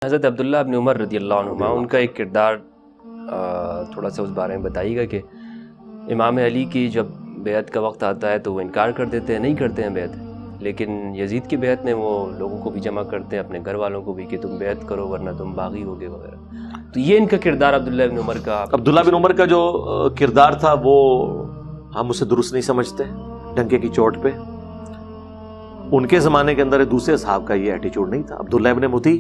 حضرت عبداللہ ابن عمر رضی اللہ عنہما، ان کا ایک کردار تھوڑا سا اس بارے میں بتائیے گا کہ امام علی کی جب بیعت کا وقت آتا ہے تو وہ انکار کر دیتے ہیں، نہیں کرتے ہیں بیعت، لیکن یزید کی بیعت میں وہ لوگوں کو بھی جمع کرتے ہیں، اپنے گھر والوں کو بھی، کہ تم بیعت کرو ورنہ تم باغی ہوگے وغیرہ۔ تو یہ ان کا کردار عبداللہ بن عمر کا جو کردار تھا وہ ہم اسے درست نہیں سمجھتے، ڈنکے کی چوٹ پہ۔ ان کے زمانے کے اندر دوسرے صحاب کا یہ ایٹیچیوڈ نہیں تھا۔ عبداللہ ابن مطیع،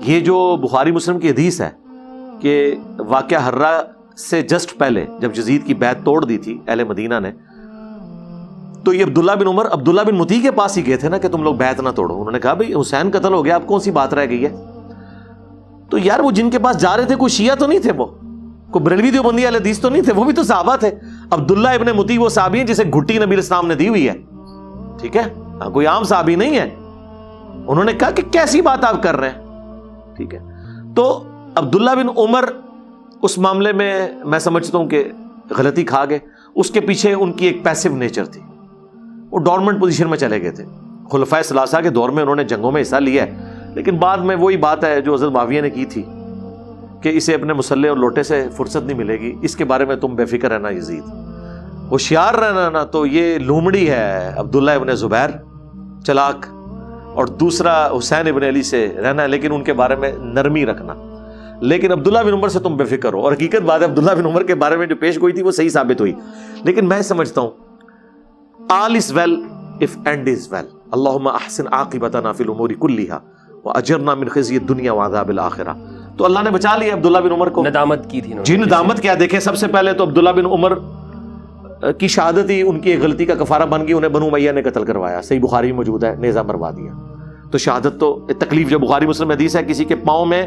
یہ جو بخاری مسلم کی حدیث ہے کہ واقعہ حرہ سے جسٹ پہلے جب یزید کی بیعت توڑ دی تھی اہل مدینہ نے، تو یہ عبداللہ بن عمر عبداللہ بن مطیع کے پاس ہی گئے تھے نا کہ تم لوگ بیعت نہ توڑو۔ انہوں نے کہا بھئی حسین قتل ہو گیا، اب کون سی بات رہ گئی ہے؟ تو یار وہ جن کے پاس جا رہے تھے کوئی شیعہ تو نہیں تھے، وہ کوئی بریلوی دیوبندی اہل حدیث تو نہیں تھے، وہ بھی تو صحابہ تھے۔ عبداللہ ابن مطیع وہ صحابی ہیں جسے گھٹی نبی علیہ السلام نے دی ہوئی ہے، ٹھیک ہے، کوئی عام صحابی نہیں ہے۔ انہوں نے کہا کہ کیسی بات آپ کر رہے ہیں، ٹھیک ہے۔ تو عبداللہ بن عمر اس معاملے میں سمجھتا ہوں کہ غلطی کھا گئے۔ اس کے پیچھے ان کی ایک پیسو نیچر تھی، وہ ڈورمنٹ پوزیشن میں چلے گئے تھے۔ خلفائے ثلاثہ کے دور میں انہوں نے جنگوں میں حصہ لیا ہے، لیکن بعد میں وہی بات ہے جو حضرت معاویہ نے کی تھی کہ اسے اپنے مسلح اور لوٹے سے فرصت نہیں ملے گی، اس کے بارے میں تم بے فکر رہنا یزید، ہوشیار رہنا نا۔ تو یہ لومڑی ہے عبداللہ ابن زبیر چلاک، اور دوسرا حسین ابن علی سے رہنا ہے، لیکن ان کے بارے میں نرمی رکھنا۔ لیکن عبداللہ بن عمر سے تم بے فکر ہو، اور حقیقت بات ہے عبداللہ بن عمر کے بارے میں جو پیش گوئی تھی وہ صحیح ثابت ہوئی۔ لیکن میں سمجھتا ہوں all is well if end is well، اللہم احسن عاقبتنا فی الامور کلھا واجرنا من خزی الدنیا وعذاب الاخرہ۔ تو اللہ نے بچا لیا عبداللہ بن عمر کو۔ ندامت کی تھی جی ندامت کیا، دیکھیں سب سے پہلے تو عبداللہ بن عمر کی شہادت ہی ان کی ایک غلطی کا کفارہ بن گئی، انہیں بنو امیہ نے قتل کروایا، صحیح بخاری میں موجود ہے، نیزہ مروا دیا۔ تو شہادت تو تکلیف، جو بخاری مسلم حدیث ہے کسی کے پاؤں میں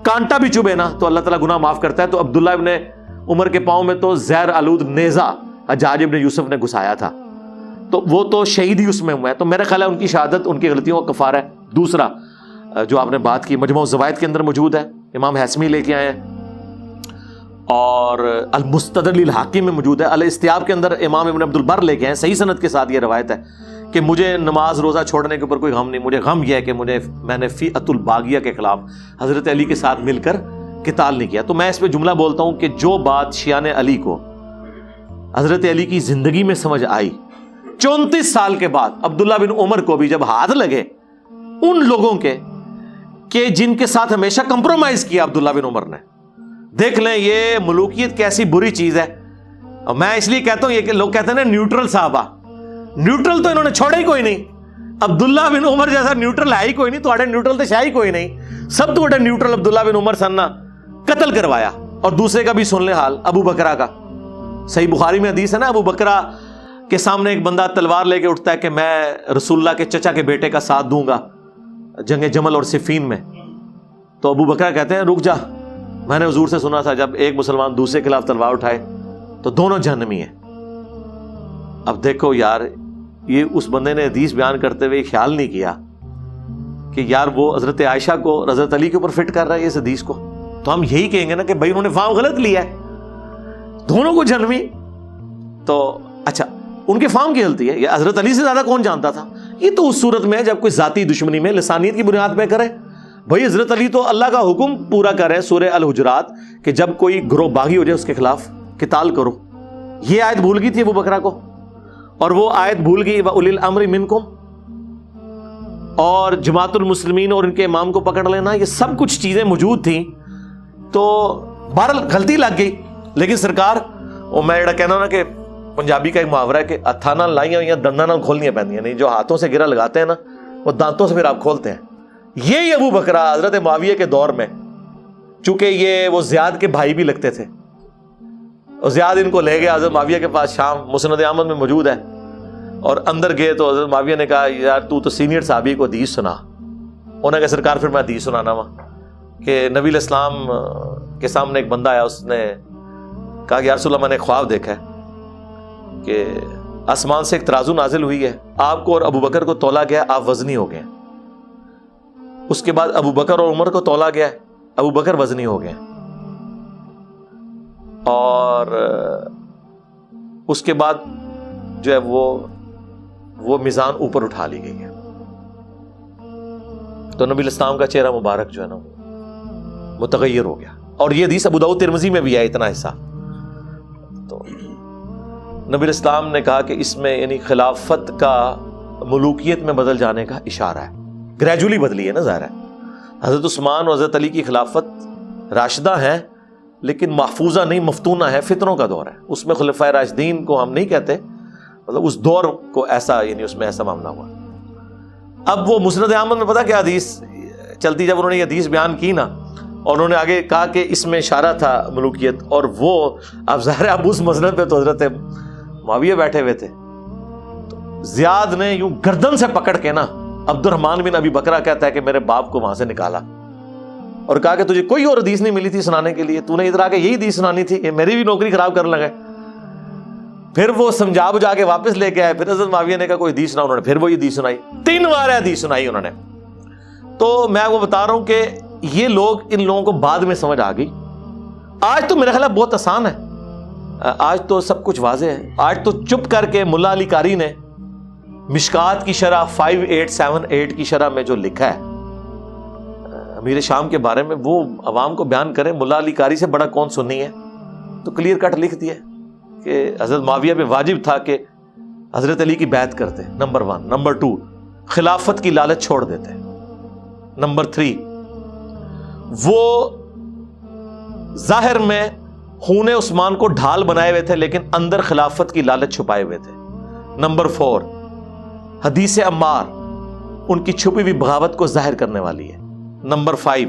کانٹا بھی چبھے نا تو اللہ تعالیٰ گناہ معاف کرتا ہے۔ تو عبداللہ ابن عمر کے پاؤں میں تو زہر آلود نیزہ حجاج ابن یوسف نے گھسایا تھا، تو وہ تو شہید ہی اس میں ہوا ہے۔ تو میرا خیال ہے ان کی شہادت ان کی غلطیوں کا کفارہ ہے۔ دوسرا جو آپ نے بات کی مجموع الزوائد کے اندر موجود ہے، امام حیثمی لے کے آئے ہیں، اور المستدرک للحاکم میں موجود ہے، الاستیاب کے اندر امام ابن عبد البر لے کے آئے ہیں، صحیح سند کے ساتھ یہ روایت ہے کہ مجھے نماز روزہ چھوڑنے کے اوپر کوئی غم نہیں، مجھے غم یہ ہے کہ میں نے فئۃ الباغیہ کے خلاف حضرت علی کے ساتھ مل کر قتال نہیں کیا۔ تو میں اس پہ جملہ بولتا ہوں کہ جو بات شیعان علی کو حضرت علی کی زندگی میں سمجھ آئی 34 سال کے بعد، عبداللہ بن عمر کو بھی جب ہاتھ لگے ان لوگوں کے کہ جن کے ساتھ ہمیشہ کمپرومائز کیا عبداللہ بن عمر نے، دیکھ لیں یہ ملوکیت کیسی بری چیز ہے۔ اور میں اس لیے کہتا ہوں یہ کہ لوگ کہتے ہیں نا نیوٹرل صحابہ، نیوٹرل تو انہوں نے چھوڑا ہی کوئی نہیں۔ عبداللہ بن عمر جیسا نیوٹرل ہے ہی کوئی نہیں، تو نیوٹرل تو شاہی کوئی نہیں، سب تو نیوٹرل عبداللہ بن عمر سننا قتل کروایا۔ اور دوسرے کا بھی سن لے حال، ابو بکرہ کا، صحیح بخاری میں حدیث ہے نا، ابو بکرہ کے سامنے ایک بندہ تلوار لے کے اٹھتا ہے کہ میں رسول اللہ کے چچا کے بیٹے کا ساتھ دوں گا جنگ جمل اور صفین میں۔ تو ابو بکرہ کہتے ہیں رک جا، میں نے حضور سے سنا تھا جب ایک مسلمان دوسرے کے خلاف تلوار اٹھائے تو دونوں جہنمی ہیں۔ اب دیکھو یار، یہ اس بندے نے حدیث بیان کرتے ہوئے خیال نہیں کیا کہ یار وہ حضرت عائشہ کو حضرت علی کے اوپر فٹ کر رہا ہے اس حدیث کو، تو ہم یہی کہیں گے نا کہ بھائی انہوں نے فام غلط لیا ہے، دونوں کو جہنمی۔ تو اچھا ان کے فام کی غلطی ہے، یہ حضرت علی سے زیادہ کون جانتا تھا؟ یہ تو اس صورت میں جب کوئی ذاتی دشمنی میں لسانیت کی بنیاد پہ کرے۔ بھائی حضرت علی تو اللہ کا حکم پورا کرے سورہ الحجرات کہ جب کوئی گروہ باغی ہو جائے اس کے خلاف قتال کرو، یہ آیت بھول گئی تھی ابو بکرہ کو، اور وہ آیت بھول گئی وَأُولِي الْأَمْرِ مِنْكُمْ، اور جماعت المسلمین اور ان کے امام کو پکڑ لینا، یہ سب کچھ چیزیں موجود تھیں۔ تو بہرحال غلطی لگ گئی، لیکن سرکار وہ میں جڑا کہنا نا کہ پنجابی کا ایک محاورہ ہے کہ ہتھاں نال لائیاں ہوئیاں دنداں نال کھولنیاں پیندیاں نہیں، جو ہاتھوں سے گرہ لگاتے ہیں نا وہ دانتوں سے پھر آپ کھولتے ہیں۔ یہی ابو بکرہ حضرت معاویہ کے دور میں، چونکہ یہ وہ زیاد کے بھائی بھی لگتے تھے، اور زیاد ان کو لے گیا حضرت معاویہ کے پاس شام، مسند احمد میں موجود ہے، اور اندر گئے تو حضرت معاویہ نے کہا یار تو سینئر صحابی کو حدیث سنا۔ انہوں نے کہا سرکار پھر میں حدیث سنانا وا کہ نبی علیہ السلام کے سامنے ایک بندہ آیا، اس نے کہا کہ یا رسول اللہ میں نے خواب دیکھا ہے کہ آسمان سے ایک ترازو نازل ہوئی ہے، آپ کو اور ابو بکر کو تولا گیا، آپ وزنی ہو گئے۔ اس کے بعد ابو بکر اور عمر کو تولا گیا، ابو بکر وزنی ہو گئے، اور اس کے بعد جو ہے وہ میزان اوپر اٹھا لی گئی ہے۔ تو نبی الاسلام کا چہرہ مبارک جو ہے نا متغیر ہو گیا. اور یہ حدیث ابو داؤد ترمذی میں بھی ہے اتنا حصہ. تو نبی الاسلام نے کہا کہ اس میں یعنی خلافت کا ملوکیت میں بدل جانے کا اشارہ ہے. گریجولی بدلی ہے نا, ظاہر ہے. حضرت عثمان اور حضرت علی کی خلافت راشدہ ہے لیکن محفوظہ نہیں, مفتونہ ہے, فتنوں کا دور ہے. اس میں خلفائے راشدین کو ہم نہیں کہتے, مطلب اس دور کو ایسا یعنی اس میں ایسا معاملہ ہوا. اب وہ مسند احمد میں پتہ کیا حدیث چلتی, جب انہوں نے یہ حدیث بیان کی نا اور انہوں نے آگے کہا کہ اس میں اشارہ تھا ملوکیت, اور وہ اب ظاہر اب اس مسند پہ تو حضرت معاویہ بیٹھے ہوئے تھے. تو زیاد نے یوں گردن سے پکڑ کے نا, عبد الرحمن بن ابی بکرہ کہتا ہے کہ میرے باپ کو وہاں سے نکالا اور کہا کہ تجھے کوئی اور حدیث نہیں ملی تھی سنانے کے لیے, تو نے ادھر آ کے یہی حدیث سنانی تھی, کہ میری بھی نوکری خراب کرنے لگے. پھر وہ سمجھا بجھا کے واپس لے کے آئے. پھر حضرت معاویہ نے کہا کوئی حدیث سنا, انہوں نے پھر وہی حدیث سنائی. 3 بار حدیث سنائی انہوں نے. تو میں آپ کو بتا رہا ہوں کہ یہ لوگ, ان لوگوں کو بعد میں سمجھ آ گئی. آج تو میرا خیال بہت آسان ہے, آج تو سب کچھ واضح ہے. آج تو چپ کر کے ملا علی قاری نے مشکات کی شرح 5878 کی شرح میں جو لکھا ہے امیر شام کے بارے میں, وہ عوام کو بیان کریں. ملا علی قاری سے بڑا کون سنی ہے, تو کلیئر کٹ لکھ دیا کہ حضرت معاویہ پہ واجب تھا کہ حضرت علی کی بیعت کرتے, نمبر 1. نمبر 2, خلافت کی لالچ چھوڑ دیتے. نمبر 3, وہ ظاہر میں خون عثمان کو ڈھال بنائے ہوئے تھے لیکن اندر خلافت کی لالچ چھپائے ہوئے تھے. نمبر 4, حدیث عمار ان کی چھپی ہوئی بغاوت کو ظاہر کرنے والی ہے. نمبر 5,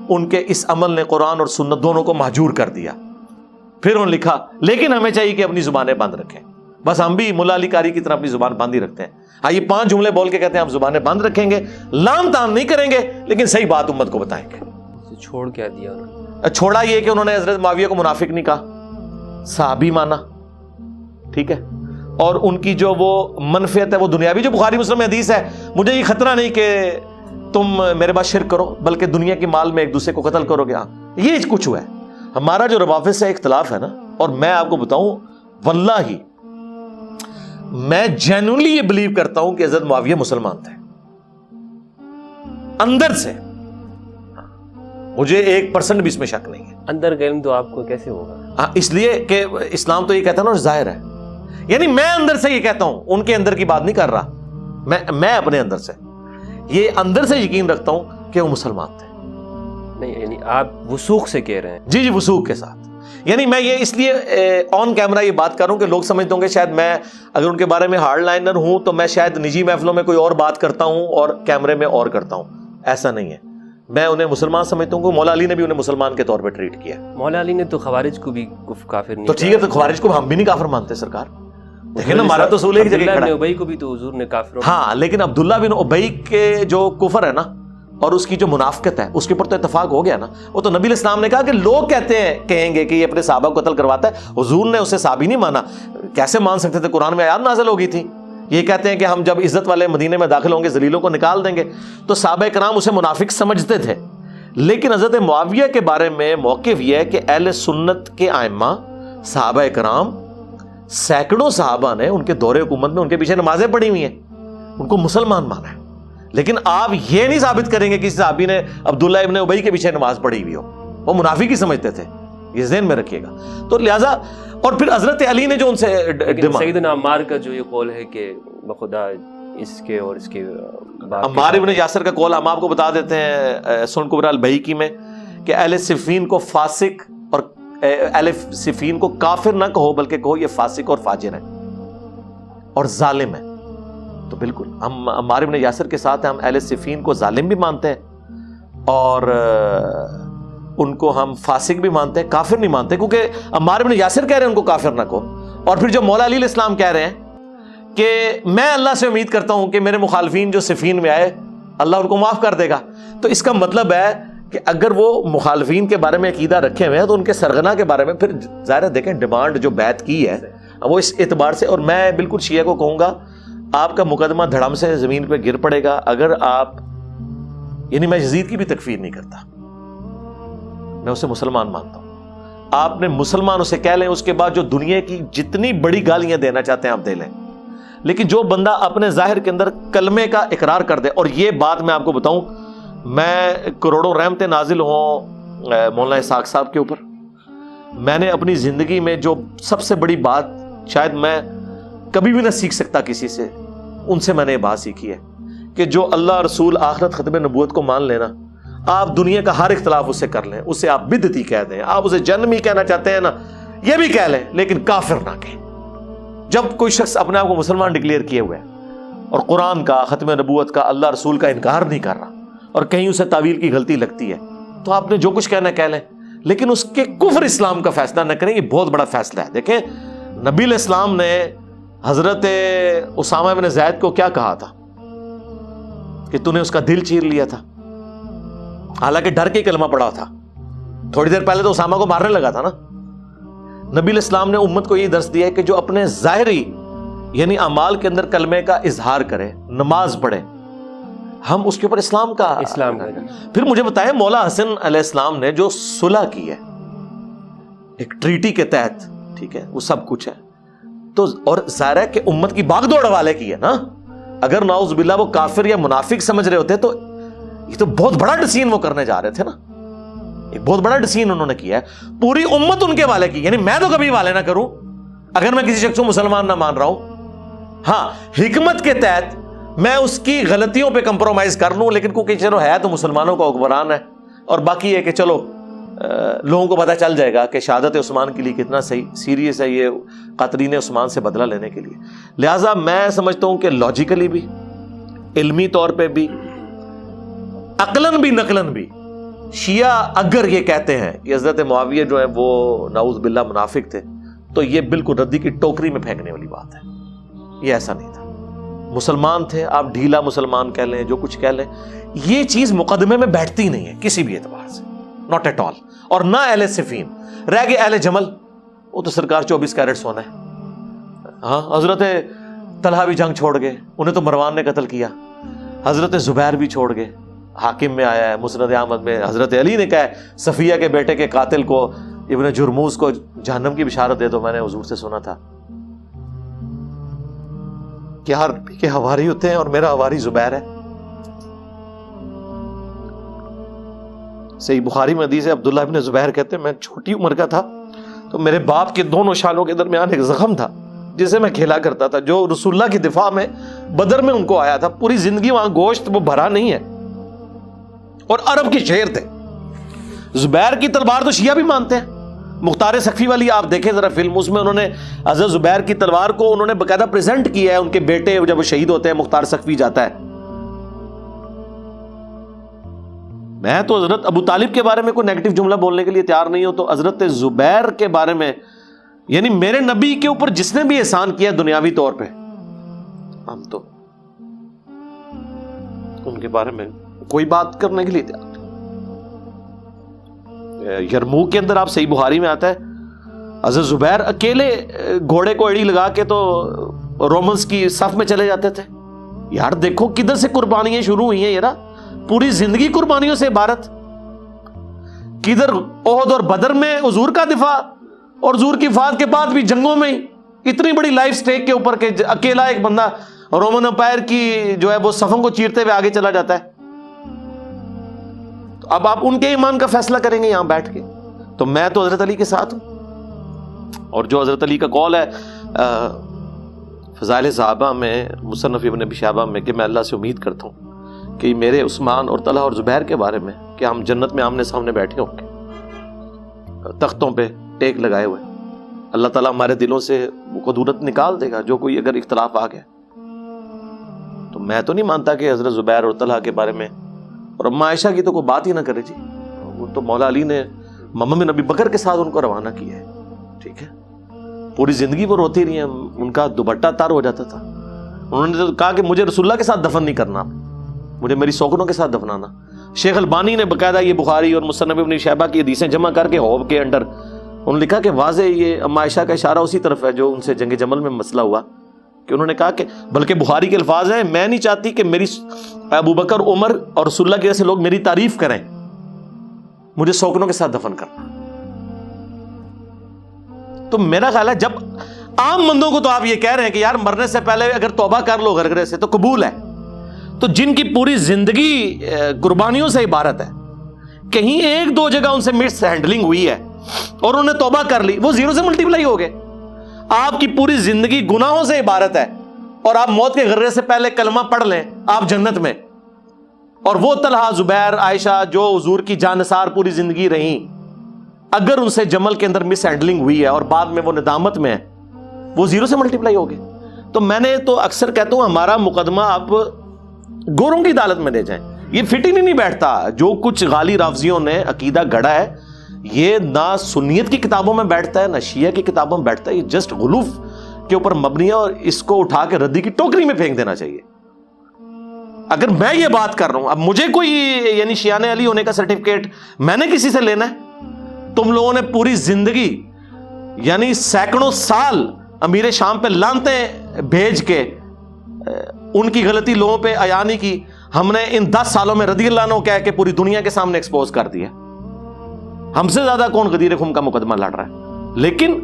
ان کے اس عمل نے قرآن اور سنت دونوں کو محجور کر دیا. پھر انہوں نے لکھا لیکن ہمیں چاہیے کہ اپنی زبانیں بند رکھیں. بس ہم بھی ملا علی قاری کی طرح اپنی زبان بند ہی رکھتے ہیں. ہاں, یہ 5 جملے بول کے کہتے ہیں ہم زبانیں بند رکھیں گے, لام تام نہیں کریں گے, لیکن صحیح بات امت کو بتائیں گے. چھوڑ کیا دیا انہوں نے؟ چھوڑا یہ کہ انہوں نے حضرت معاویہ کو منافق نہیں کہا, صحابی مانا, ٹھیک ہے. اور ان کی جو وہ منفیت ہے وہ دنیاوی, جو بخاری مسلم میں حدیث ہے, مجھے یہ خطرہ نہیں کہ تم میرے پاس شرک کرو بلکہ دنیا کے مال میں ایک دوسرے کو قتل کرو گے. ہاں, یہ کچھ ہوا ہے. ہمارا جو روافض سے اختلاف ہے نا, اور میں آپ کو بتاؤں واللہ میں جینوئنلی یہ بلیو کرتا ہوں کہ حضرت معاویہ مسلمان تھے اندر سے, مجھے 1% بھی اس میں شک نہیں ہے. اندر کا علم تو آپ کو کیسے ہوگا؟ اس لیے کہ اسلام تو یہ کہتا ہے نا ظاہر ہے, یعنی میں اندر سے یہ کہتا ہوں, ان کے اندر کی بات نہیں کر رہا, میں اپنے اندر سے یہ اندر سے یقین رکھتا ہوں کہ وہ مسلمان تھے. نہیں, یعنی آپ وثوق سے کہہ رہے ہیں؟ جی وثوق کے ساتھ. یعنی میں یہ اس لیے آن کیمرہ یہ بات کر رہا ہوں کہ لوگ سمجھتے ہوں کہ شاید میں اگر ان کے بارے میں ہارڈ لائنر ہوں تو میں شاید نجی محفلوں میں کوئی اور بات کرتا ہوں اور کیمرے میں اور کرتا ہوں. ایسا نہیں ہے, میں انہیں مسلمان سمجھتا ہوں کہ مولا علی نے بھی انہیں مسلمان کے طور پہ ٹریٹ کیا. مولا علی نے تو خوارج کو بھی کافر نہیں, تو ٹھیک ہے, تو خوارج کو ہم بھی نہیں کافر مانتے سرکار. دیکھیں نا, ہمارا تو اصول ایک جگہ کھڑا ہے. ابی کو بھی تو حضور نے کافر, ہاں, لیکن عبداللہ بن ابی کے جو کفر ہے نا اور اس کی جو منافقت ہے اس کے اوپر تو اتفاق ہو گیا نا. وہ تو نبی الاسلام نے کہا کہ لوگ کہیں گے کہ یہ اپنے صحابہ کو قتل کرواتا ہے, حضور نے اسے صحابی نہیں مانا. کیسے مان سکتے تھے؟ قرآن میں آیات نازل ہو گئی تھی. یہ کہتے ہیں کہ ہم جب عزت والے مدینے میں داخل ہوں گے ذلیلوں کو نکال دیں گے. تو صحابہ کرام اسے منافق سمجھتے تھے. لیکن حضرت معاویہ کے بارے میں موقف یہ ہے کہ اہل سنت کے ائمہ صحابہ کرام, سینکڑوں صحابہ نے ان کے دور حکومت میں ان کے پیچھے نمازیں پڑھی ہوئی ہیں, ان کو مسلمان مانا ہے. لیکن آپ یہ نہیں ثابت کریں گے کسی صحابی نے عبداللہ ابن ابی کے پیچھے نماز پڑھی ہوئی ہو. وہ منافق ہی سمجھتے تھے, یہ ذہن میں رکھیے گا. تو لہٰذا اور پھر حضرت علی نے جو ان سے سیدنا عمار کا جو یہ قول ہے کہ بخدا اس کے اور اس کے عمار ابن یاسر کا قول ہم آپ کو بتا دیتے ہیں سنن کبریٰ البیہقی میں کہ اہل صفین کو فاسق اور اہل صفین کو کافر نہ کہو بلکہ کہو یہ فاسق اور فاجر ہے اور ظالم ہے. تو بالکل ہم عمار ابن یاسر کے ساتھ ہیں. ہم اہل صفین کو ظالم بھی مانتے ہیں اور ان کو ہم فاسق بھی مانتے ہیں, کافر نہیں مانتے, کیونکہ عمار ابن یاسر کہہ رہے ہیں ان کو کافر نہ کہو. اور پھر جو مولا علی علیہ السلام کہہ رہے ہیں کہ میں اللہ سے امید کرتا ہوں کہ میرے مخالفین جو صفین میں آئے اللہ ان کو معاف کر دے گا. تو اس کا مطلب ہے کہ اگر وہ مخالفین کے بارے میں عقیدہ رکھے ہوئے ہیں تو ان کے سرغنہ کے بارے میں پھر ظاہر ہے دیکھیں ڈیمانڈ جو بیعت کی ہے وہ اس اعتبار سے. اور میں بالکل شیعہ کو کہوں گا آپ کا مقدمہ دھڑم سے زمین پہ گر پڑے گا اگر آپ, یعنی میں یزید کی بھی تکفیر نہیں کرتا, میں اسے مسلمان مانتا ہوں. آپ نے مسلمان اسے کہہ لیں, اس کے بعد جو دنیا کی جتنی بڑی گالیاں دینا چاہتے ہیں آپ دے لیں, لیکن جو بندہ اپنے ظاہر کے اندر کلمے کا اقرار کر دے, اور یہ بات میں آپ کو بتاؤں میں کروڑوں رحمتیں نازل ہوں مولانا اسحاق صاحب کے اوپر. میں نے اپنی زندگی میں جو سب سے بڑی بات شاید میں کبھی بھی نہ سیکھ سکتا کسی سے، ان سے میں نے یہ بات سیکھی ہے کہ جو اللہ رسول آخرت ختم نبوت کو مان لینا، آپ دنیا کا ہر اختلاف اس سے کر لیں، اسے آپ بدعتی کہہ دیں، آپ اسے جہنمی کہنا چاہتے ہیں نا یہ بھی کہہ لیں، لیکن کافر نہ کہیں. جب کوئی شخص اپنے آپ کو مسلمان ڈکلیئر کیے ہوئے اور قرآن کا، ختم نبوت کا، اللہ رسول کا انکار نہیں کر رہا اور کہیں اسے تعویل کی غلطی لگتی ہے، تو آپ نے جو کچھ کہنا کہہ لیں، لیکن اس کے کفر اسلام کا فیصلہ نہ کریں. یہ بہت بڑا فیصلہ ہے. دیکھیں نبی علیہ السلام نے حضرت اسامہ بن زید کو کیا کہا تھا کہ تو نے اس کا دل چیر لیا تھا، حالانکہ ڈر کے کلمہ پڑا تھا. تھوڑی دیر پہلے تو اسامہ کو مارنے لگا تھا نا. نبی علیہ السلام نے امت کو یہ درس دیا ہے کہ جو اپنے ظاہری یعنی اعمال کے اندر کلمے کا اظہار کرے، نماز پڑھے، ہم اس کے اوپر اسلام کا. پھر مجھے بتائیں مولا حسن علیہ السلام نے جو صلح کی ہے ایک ٹریٹی کے تحت، ٹھیک ہے، وہ سب کچھ ہے تو، اور ظاہر ہے کہ امت کی باغ دوڑ والے کی ہے نا. اگر نعوذ باللہ وہ کافر یا منافق سمجھ رہے ہوتے تو یہ تو بہت بڑا ڈسین وہ کرنے جا رہے تھے نا. ایک بہت بڑا ڈسین انہوں نے کیا ہے، پوری امت ان کے والے کی. یعنی میں تو کبھی والے نہ کروں اگر میں کسی شخص کو مسلمان نہ مان رہا ہوں. ہاں حکمت کے تحت میں اس کی غلطیوں پہ کمپرومائز کر لوں، لیکن کیونکہ چلو ہے تو مسلمانوں کا حکمران ہے، اور باقی یہ کہ چلو لوگوں کو پتہ چل جائے گا کہ شہادت عثمان کے لیے کتنا صحیح سیریس ہے یہ قاتلین عثمان سے بدلہ لینے کے لیے. لہٰذا میں سمجھتا ہوں کہ لاجیکلی بھی، علمی طور پہ بھی، عقلاً بھی، نقلاً بھی، شیعہ اگر یہ کہتے ہیں کہ حضرت معاویہ جو ہے وہ نعوذ باللہ منافق تھے، تو یہ بالکل ردی کی ٹوکری میں پھینکنے والی بات ہے. یہ ایسا نہیں تھا. مسلمان تھے، آپ ڈھیلا مسلمان کہہ لیں، جو کچھ کہہ لیں، یہ چیز مقدمے میں بیٹھتی نہیں ہے کسی بھی اعتبار سے، ناٹ ایٹ آل. اور نہ اہل صفین. رہ گئے اہل جمل، وہ تو سرکار 24 کیرٹ سونا ہے. ہاں حضرت طلحہ بھی جنگ چھوڑ گئے، انہیں تو مروان نے قتل کیا. حضرت زبیر بھی چھوڑ گئے، حاکم میں آیا ہے مسند احمد میں. حضرت علی نے کہا ہے صفیہ کے بیٹے کے قاتل کو، ابن جرموز کو جہنم کی بشارت دے دو. میں نے حضور سے سنا تھا کہ ہر کے حواری ہوتے ہیں اور میرا حواری زبیر ہے. صحیح بخاری میں حدیث ہے، عبداللہ ابن زبیر کہتے ہیں میں چھوٹی عمر کا تھا تو میرے باپ کے دونوں شانوں کے درمیان ایک زخم تھا جسے میں کھیلا کرتا تھا، جو رسول اللہ کی دفاع میں بدر میں ان کو آیا تھا. پوری زندگی وہاں گوشت وہ بھرا نہیں ہے، اور عرب کے شیر تھے. زبیر کی تلوار تو شیعہ بھی مانتے ہیں. مختار سقفی والی آپ دیکھیں ذرا فلم، اس میں انہوں نے حضرت زبیر کی تلوار کو انہوں نے باقاعدہ پریزنٹ کیا ہے. ان کے بیٹے جب وہ شہید ہوتے ہیں مختار سقفی جاتا ہے. میں تو حضرت ابو طالب کے بارے میں کوئی نیگیٹو جملہ بولنے کے لیے تیار نہیں ہوں، تو حضرت زبیر کے بارے میں، یعنی میرے نبی کے اوپر جس نے بھی احسان کیا دنیاوی طور پہ، ہم تو ان کے بارے میں کوئی بات کرنے کے لیے تیار. یرموک کے اندر آپ صحیح بخاری میں آتا ہے حضرت زبیر اکیلے گھوڑے کو ایڑی لگا کے تو رومنس کی صف میں چلے جاتے تھے. یار دیکھو کدھر سے قربانیاں شروع ہوئی ہیں. یار پوری زندگی قربانیوں سے عبارت. کدھر احد اور بدر میں حضور کا دفاع، اور حضور کی وفات کے بعد بھی جنگوں میں اتنی بڑی لائف سٹیک کے اوپر کہ اکیلا ایک بندہ رومن امپائر کی جو ہے وہ صفوں کو چیرتے ہوئے آگے چلا جاتا ہے. تو اب آپ ان کے ایمان کا فیصلہ کریں گے یہاں بیٹھ کے. تو میں تو حضرت علی کے ساتھ ہوں، اور جو حضرت علی کا قول ہے فضائل صحابہ میں، مصنف ابن ابی شیبہ میں، کہ میں اللہ سے امید کرتا ہوں کہ میرے عثمان اور طلحہ اور زبیر کے بارے میں کہ ہم جنت میں آمنے سامنے بیٹھے ہوں گے تختوں پہ ٹیک لگائے ہوئے. اللہ تعالیٰ ہمارے دلوں سے وہ قدورت نکال دے گا جو کوئی اگر اختلاف آ گیا. تو میں تو نہیں مانتا کہ حضرت زبیر اور طلحہ کے بارے میں، اور اما عائشہ کی تو کوئی بات ہی نہ کرے جی. وہ تو مولا علی نے مما بن ابی بکر کے ساتھ ان کو روانہ کیا ہے، ٹھیک ہے. پوری زندگی وہ روتی رہی ہیں، ان کا دوپٹہ تار ہو جاتا تھا. انہوں نے تو کہا کہ مجھے رسول اللہ کے ساتھ دفن نہیں کرنا، مجھے میری سوکنوں کے ساتھ دفنانا. شیخ البانی نے باقاعدہ یہ بخاری اور مصنف ابن شیبہ کی حدیثیں جمع کر کے ہوب کے انڈر انہوں نے لکھا کہ واضح یہ اما عائشہ کا اشارہ اسی طرف ہے جو ان سے جنگ جمل میں مسئلہ ہوا، کہ انہوں نے کہا کہ بلکہ بخاری کے الفاظ ہیں، میں نہیں چاہتی کہ میری ابو بکر، عمر اور رسول اللہ کے جیسے لوگ میری تعریف کریں، مجھے سوکنوں کے ساتھ دفن کرنا. تو میرا خیال ہے جب عام بندوں کو تو آپ یہ کہہ رہے ہیں کہ یار مرنے سے پہلے اگر توبہ کر لو غرغرے سے تو قبول ہے، تو جن کی پوری زندگی قربانیوں سے عبارت ہے, کہیں ایک دو جگہ ان سے مس ہینڈلنگ ہوئی ہے اور انہوں نے توبہ کر لی, وہ 0 سے ملٹیپلائی ہو گئے. آپ کی پوری زندگی گناہوں سے عبارت ہے اور آپ موت کے غرے سے پہلے کلمہ پڑھ لیں, آپ جنت میں. اور وہ طلحہ, زبیر, عائشہ جو حضور کی جانثار پوری زندگی رہیں, اگر ان سے جمل کے اندر مس ہینڈلنگ ہوئی ہے اور بعد میں وہ ندامت میں ہے, وہ 0 سے ملٹیپلائی ہو گئے. تو میں نے تو اکثر کہتا ہوں ہمارا مقدمہ آپ گوروں کی عدالت میں لے جائیں, یہ فٹ ہی نہیں بیٹھتا. جو کچھ غالی رافضیوں نے عقیدہ گڑھا ہے یہ نہ سنیت کی کتابوں میں بیٹھتا ہے نہ شیعہ کی کتابوں میں بیٹھتا ہے, یہ جسٹ غلوف کے اوپر مبنی ہے اور اس کو اٹھا کے ردی کی ٹوکری میں پھینک دینا چاہیے. اگر میں یہ بات کر رہا ہوں, اب مجھے کوئی یعنی شیعہ علی ہونے کا سرٹیفکیٹ میں نے کسی سے لینا ہے؟ تم لوگوں نے پوری زندگی یعنی سینکڑوں سال امیر شام پہ لانتیں بھیج کے ان کی غلطی لوگوں پہ عیاں نہیں کی. ہم نے ان 10 سالوں میں رضی اللہ عنہ کہہ کے پوری دنیا کے سامنے ایکسپوز کر دیا. ہم سے زیادہ کون غدیر خم کا مقدمہ لڑ رہا ہے؟ لیکن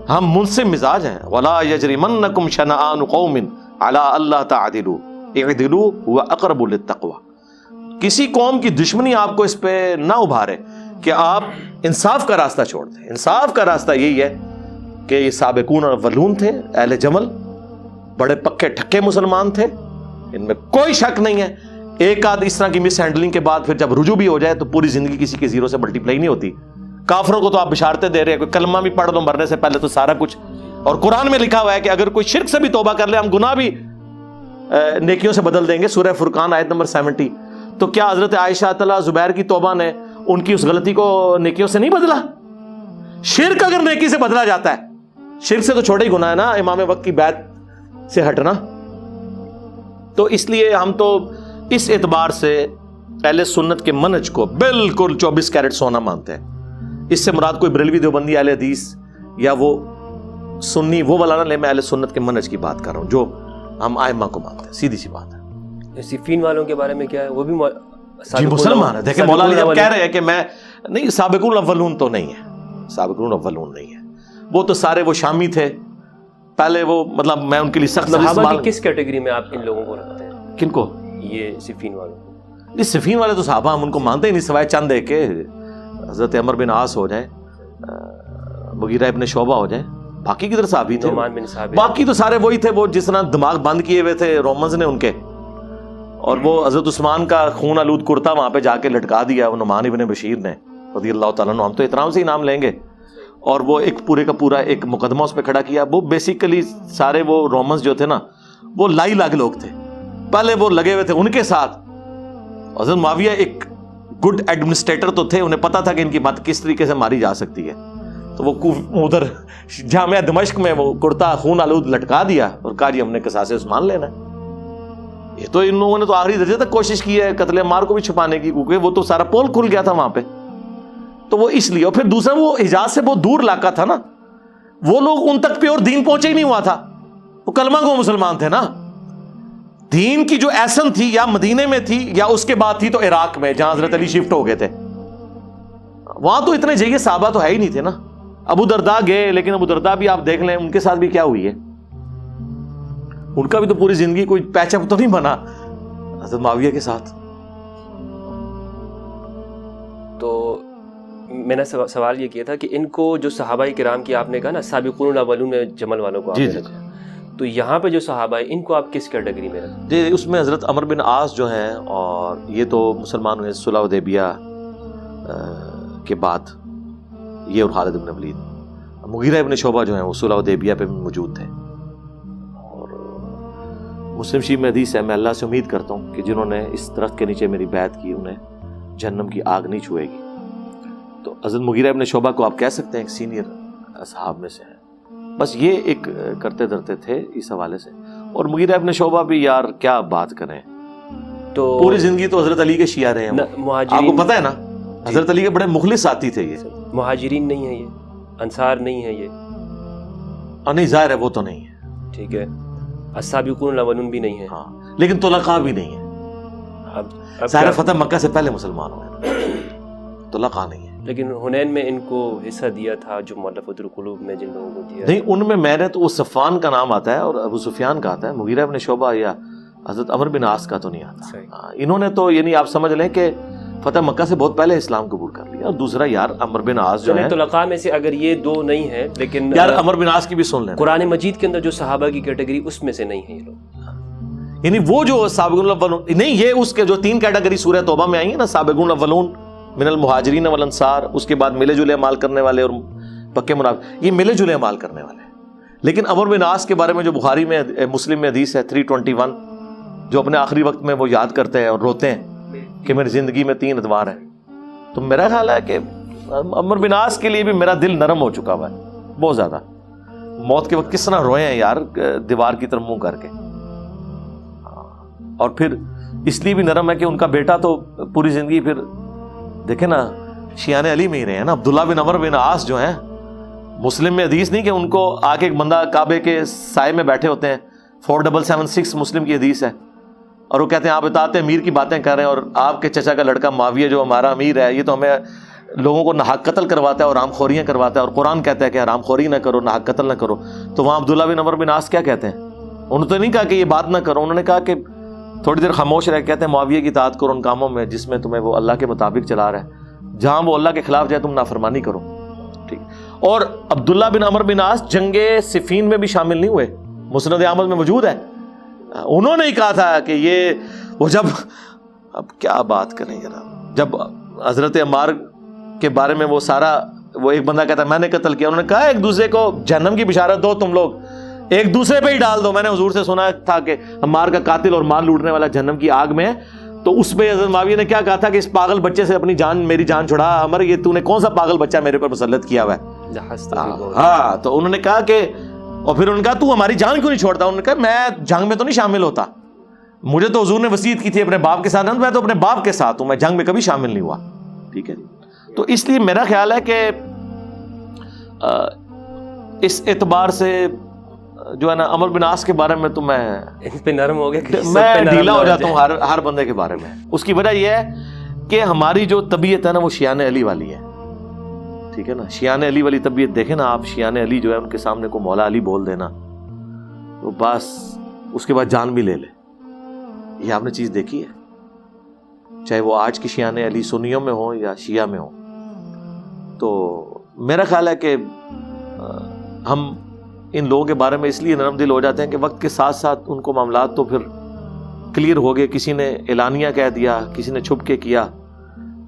ہم منصف مزاج ہیں. وَلَا يَجْرِمَنَّكُمْ شَنَآنُ قَوْمٍ عَلَىٰ أَلَّا تَعْدِلُوا اعْدِلُوا هُوَ أَقْرَبُ لِلتَّقْوَىٰ. کسی قوم کی دشمنی آپ کو اس پہ نہ ابھارے کہ آپ انصاف کا راستہ چھوڑ دیں. انصاف کا راستہ یہی ہے کہ یہ سابقون الاولون تھے, اہل جمل, بڑے پکے ٹھکے مسلمان تھے, ان میں کوئی شک نہیں ہے. ایک آدھ اس طرح کی مس ہینڈلنگ کے بعد پھر جب رجوع بھی ہو جائے تو پوری زندگی کسی کی 0 سے ملٹیپلائی نہیں ہوتی. کافروں کو تو آپ بشارتیں دے رہے ہیں, کوئی کلمہ بھی پڑھ دو مرنے سے پہلے تو سارا کچھ. اور قرآن میں لکھا ہوا ہے کہ اگر کوئی شرک سے بھی توبہ کر لے ہم گناہ بھی نیکیوں سے بدل دیں گے. سورہ فرقان آیت نمبر 70. تو کیا حضرت عائشہ طلحہ زبیر کی توبہ نے ان کی اس غلطی کو نیکیوں سے نہیں بدلا؟ شرک اگر نیکی سے بدلا جاتا ہے, شرک سے تو چھوٹا ہی گناہ ہے نا امام وقت کی بیعت سے ہٹنا. تو اس لیے ہم تو اس اعتبار سے اہل سنت کے منہج کو بالکل 24 کیرٹ سونا مانتے ہیں. اس سے مراد کوئی بریلوی دیوبندی اہل حدیث یا وہ سنی وہ والا نہ لے, میں اہل سنت کے منہج کی بات کر رہا ہوں جو ہم ائمہ کو مانتے ہیں. سیدھی سی بات ہے. صفین والوں کے بارے میں کیا ہے؟ وہ بھی جی مسلمان ہے. دیکھیں مولا علی اب کہہ رہے ہیں کہ میں نہیں, سابقون الاولون تو نہیں ہے, سابقون الاولون نہیں ہے. وہ تو سارے وہ شامی تھے پہلے, وہ مطلب میں ان کے لیے سخت صحابہ کی کس کیٹیگری میں آپ ان لوگوں کو رکھتے ہیں؟ کن کو؟ یہ صفین والوں کو. نہیں صفین والے تو صحابہ ہم ان کو مانتے ہی نہیں سوائے چند ایک کے, حضرت عمر بن عاص ہو جائیں, مغیرہ ابن شعبہ ہو جائیں, باقی کدھر صحابی تھے؟ باقی تو سارے وہی تھے وہ جس طرح دماغ بند کیے ہوئے تھے رومنز نے ان کے, اور وہ حضرت عثمان کا خون آلود کرتا وہاں پہ جا کے لٹکا دیا وہ نعمان ابن بشیر نے رضی اللہ تعالیٰ عنہ. ہم تو احترام سے ہی نام لیں گے. اور وہ ایک پورے کا پورا ایک مقدمہ اس پہ کھڑا کیا. وہ بیسیکلی سارے وہ رومنز جو تھے نا وہ لائی لاگ لوگ تھے, پہلے وہ لگے ہوئے تھے ان کے ساتھ. حضرت معاویہ ایک گڈ ایڈمنسٹریٹر تو تھے, انہیں پتا تھا کہ ان کی بات کس طریقے سے ماری جا سکتی ہے. تو وہ ادھر جامعہ دمشق میں وہ کرتا خون آلود لٹکا دیا اور کہا جی ہم نے قصاص عثمان لینا ہے. یہ تو ان لوگوں نے تو آخری درجے تک کوشش کی ہے قتل عمار کو بھی چھپانے کی, کیونکہ وہ تو سارا پول کھل گیا تھا وہاں پہ. تو وہ اس لیے, اور پھر دوسرا وہ حجاز سے بہت دور علاقہ تھا نا, وہ لوگ ان تک پیور دین پہنچے ہی نہیں ہوا تھا. وہ کلمہ گو مسلمان تھے نا. دین کی جو ایسن تھی یا مدینے میں تھی یا اس کے بعد تھی تو عراق میں جہاں حضرت علی شفٹ ہو گئے تھے. وہاں تو اتنے جگہ صحابہ تو ہے ہی نہیں تھے نا. ابو درداء گئے, لیکن ابو درداء بھی آپ دیکھ لیں ان کے ساتھ بھی کیا ہوئی ہے, ان کا بھی تو پوری زندگی کوئی پیچ اپ تو نہیں بنا حضرت معاویہ کے ساتھ. تو میں نے سوال یہ کیا تھا کہ ان کو جو صحابہ کرام کی آپ نے کہا نا سابقون الاولون جمل والوں کو, جی جی, تو یہاں پہ جو صحابہ ہیں ان کو آپ کس کیٹیگری میں رکھتے ہیں؟ جی اس میں حضرت عمر بن عاص جو ہیں, اور یہ تو مسلمان ہوئے صلح حدیبیہ کے بعد, یہ اور خالد بن ولید. مغیرہ ابن شعبہ جو ہیں وہ صلح حدیبیہ پہ بھی موجود تھے. اور مسلم شریف میں حدیث ہے, میں اللہ سے امید کرتا ہوں کہ جنہوں نے اس درخت کے نیچے میری بیعت کی انہیں جہنم کی آگ نہیں چھوئے گی. تو حضرت مغیرہ ابن شعبہ کو آپ کہہ سکتے ہیں ایک سینئر اصحاب میں سے ہیں. بس یہ ایک کرتے دھرتے تھے اس حوالے سے. اور مغیرہ ابن شعبہ بھی یار کیا بات کریں, تو پوری زندگی تو حضرت علی کے شیعہ رہے ہیں. آپ کو پتہ ہے نا حضرت علی کے بڑے مخلص ساتھی تھے. یہ مہاجرین نہیں ہیں, یہ انصار نہیں ہے, یہ نہیں ظاہر ہے وہ تو نہیں ہے, ٹھیک ہے. السابقون الاولون بھی نہیں ہے, ہاں, لیکن طلقاء بھی نہیں ہے. ظاہر فتح مکہ سے پہلے مسلمان ہوئے, طلقاء نہیں ہے. لیکن حنین میں ان کو حصہ دیا تھا جو مؤلفۃ القلوب میں جن لوگوں کو دیا. نہیں ان میں نے تو وہ صفان کا نام آتا ہے اور ابو سفیان کا آتا ہے. مغیرہ ابن شعبہ یا حضرت عمر بن عاص کا تو نہیں آتا. انہوں نے تو یعنی آپ سمجھ لیں کہ فتح مکہ سے بہت پہلے اسلام قبول کر لیا. اور دوسرا یار عمر بن عاص جو ہے طلقاء میں سے اگر یہ دو نہیں ہیں, لیکن یار عمر بن عاص کی بھی سن لیں, قرآن مجید کے اندر جو صحابہ کی کیٹیگری اس میں سے نہیں ہیں یہ لوگ. یعنی وہ جو سابقون الاولون نہیں, یہ اس کے جو 3 کیٹیگری سورہ توبہ میں آئی ہیں نا, سابقون الاولون من المہاجرین والانصار, اس کے بعد ملے جلے اعمال کرنے والے اور پکے منافق, یہ ملے جلے اعمال کرنے والے ہیں. لیکن عمر بن عاص کے بارے میں جو بخاری میں مسلم میں حدیث ہے 321, جو اپنے آخری وقت میں وہ یاد کرتے ہیں اور روتے ہیں کہ میری زندگی میں 3 اتوار ہیں, تو میرا خیال ہے کہ عمر بن عاص کے لیے بھی میرا دل نرم ہو چکا ہوا ہے بہت زیادہ. موت کے وقت کس طرح روئے ہیں یار دیوار کی طرف منہ کر کے. اور پھر اس لیے بھی نرم ہے کہ ان کا بیٹا تو پوری زندگی پھر دیکھیں نا شیان علی میں ہی رہے ہیں نا. عبداللہ بن عمر بن عاص جو ہیں, مسلم میں حدیث نہیں کہ ان کو آ کے ایک بندہ کعبے کے سائے میں بیٹھے ہوتے ہیں, 4776 مسلم کی حدیث ہے, اور وہ کہتے ہیں آپ اطاعت امیر کی باتیں کر رہے ہیں, اور آپ کے چچا کا لڑکا معاویہ جو ہمارا امیر ہے یہ تو ہمیں لوگوں کو ناحق قتل کرواتا ہے اور حرام خوریاں کرواتا ہے, اور قرآن کہتا ہے کہ حرام خوری نہ کرو, ناحق قتل نہ کرو. تو وہاں عبداللہ بن عمر بن عاص کیا کہتے ہیں؟ انہوں نے تو نہیں کہا کہ یہ بات نہ کرو, انہوں نے کہا کہ تھوڑی دیر خاموش رہ, کہتے ہیں معاویہ کی اطاعت کرو ان کاموں میں جس میں تمہیں وہ اللہ کے مطابق چلا رہا ہے, جہاں وہ اللہ کے خلاف جائے تم نافرمانی کرو. ٹھیک. اور عبداللہ بن عمر بن عاص جنگ صفین میں بھی شامل نہیں ہوئے, مسند احمد میں موجود ہے. انہوں نے ہی کہا تھا کہ یہ وہ جب, اب کیا بات کریں جناب, جب حضرت عمار کے بارے میں وہ سارا, وہ ایک بندہ کہتا ہے میں نے قتل کیا, انہوں نے کہا ایک دوسرے کو جہنم کی بشارت دو, تم لوگ ایک دوسرے پہ ہی ڈال دو. میں نے حضور سے سنا تھا کہ عمار کا قاتل اور مال لوٹنے والا جہنم کی آگ میں ہے, تو اس پہ حضرت معاویہ نے کیا کہا تھا کہ اس پاگل بچے سے اپنی جان, میری جان چھڑا عمر, یہ تو نے کون سا پاگل بچہ میرے پر مسلط کیا ہوا ہے. ہاں, تو انہوں نے کہا کہ, اور پھر انہوں نے کہا تو ہماری جان کیوں نہیں چھوڑتا؟ انہوں نے کہا میں جنگ میں تو نہیں شامل ہوتا, مجھے تو حضور نے وصیت کی تھی اپنے باپ کے ساتھ, میں تو اپنے باپ کے ساتھ ہوں, میں جنگ میں کبھی شامل نہیں ہوا. ٹھیک ہے جی. تو اس لیے میرا خیال ہے کہ اس اعتبار سے جو ہے نا عمر بن عاص کے بارے میں تو میں اس پہ نرم ہو گیا, میں ڈھیلا ہو جاتا ہوں ہر بندے کے بارے میں. اس کی وجہ یہ ہے کہ ہماری جو طبیعت ہے نا وہ شیان علی والی ہے. ٹھیک ہے نا, شیان علی والی طبیعت دیکھیں نا آپ, شیان علی جو ہے ان کے سامنے کو مولا علی بول دینا تو بس اس کے بعد جان بھی لے لے. یہ آپ نے چیز دیکھی ہے, چاہے وہ آج کی شیان علی سنیوں میں ہوں یا شیعہ میں ہوں. تو میرا خیال ہے کہ ہم ان لوگوں کے بارے میں اس لیے نرم دل ہو جاتے ہیں کہ وقت کے ساتھ ساتھ ان کو معاملات تو پھر کلیئر ہو گئے, کسی نے اعلانیہ کہہ دیا, کسی نے چھپ کے کیا.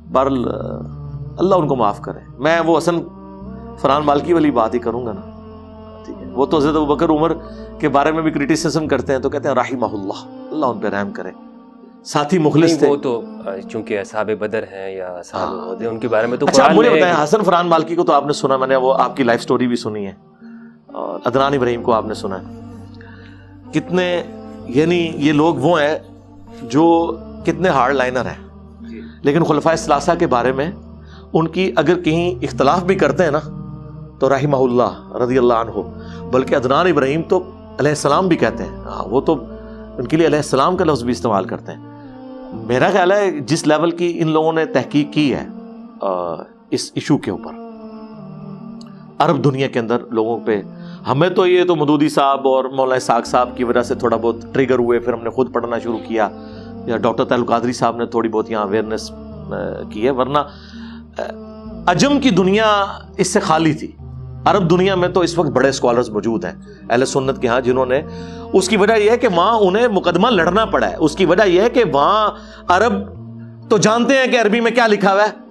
بہرحال اللہ ان کو معاف کرے. میں وہ حسن فرحان مالکی والی بات ہی کروں گا نا. ٹھیک ہے, وہ تو حضرت ابوبکر عمر کے بارے میں بھی کرٹیسزم کرتے ہیں, تو کہتے ہیں رحمہ اللہ, اللہ ان پہ رحم کرے, ساتھی مخلص تھے. وہ تو چونکہ اصحاب بدر ہیں یا اصحاب ان کے بارے میں تو اچھا مجھے بتائیں, حسن فرحان مالکی کو تو آپ نے سنا, میں نے وہ آپ کی لائف سٹوری بھی سنی ہے, اور عدنان ابراہیم کو آپ نے سنا ہے. کتنے یعنی یہ لوگ وہ ہیں جو کتنے ہارڈ لائنر ہیں, لیکن خلفائے ثلاثہ کے بارے میں ان کی اگر کہیں اختلاف بھی کرتے ہیں نا تو رحمہ اللہ رضی اللہ عنہ, بلکہ عدنان ابراہیم تو علیہ السلام بھی کہتے ہیں, وہ تو ان کے لیے علیہ السلام کا لفظ بھی استعمال کرتے ہیں. میرا خیال ہے جس لیول کی ان لوگوں نے تحقیق کی ہے اس ایشو کے اوپر عرب دنیا کے اندر لوگوں پہ, ہمیں تو یہ تو مودودی صاحب اور مولانا اسحاق صاحب کی وجہ سے تھوڑا بہت ٹریگر ہوئے, پھر ہم نے خود پڑھنا شروع کیا, یا ڈاکٹر طاہر القادری صاحب نے تھوڑی بہت یہاں اویئرنیس کی ہے, ورنہ عجم کی دنیا اس سے خالی تھی. عرب دنیا میں تو اس وقت بڑے اسکالرز موجود ہیں اہل سنت کے ہاں, جنہوں نے, اس کی وجہ یہ ہے کہ وہاں انہیں مقدمہ لڑنا پڑا ہے. اس کی وجہ یہ ہے کہ وہاں عرب تو جانتے ہیں کہ عربی میں کیا لکھا ہوا ہے.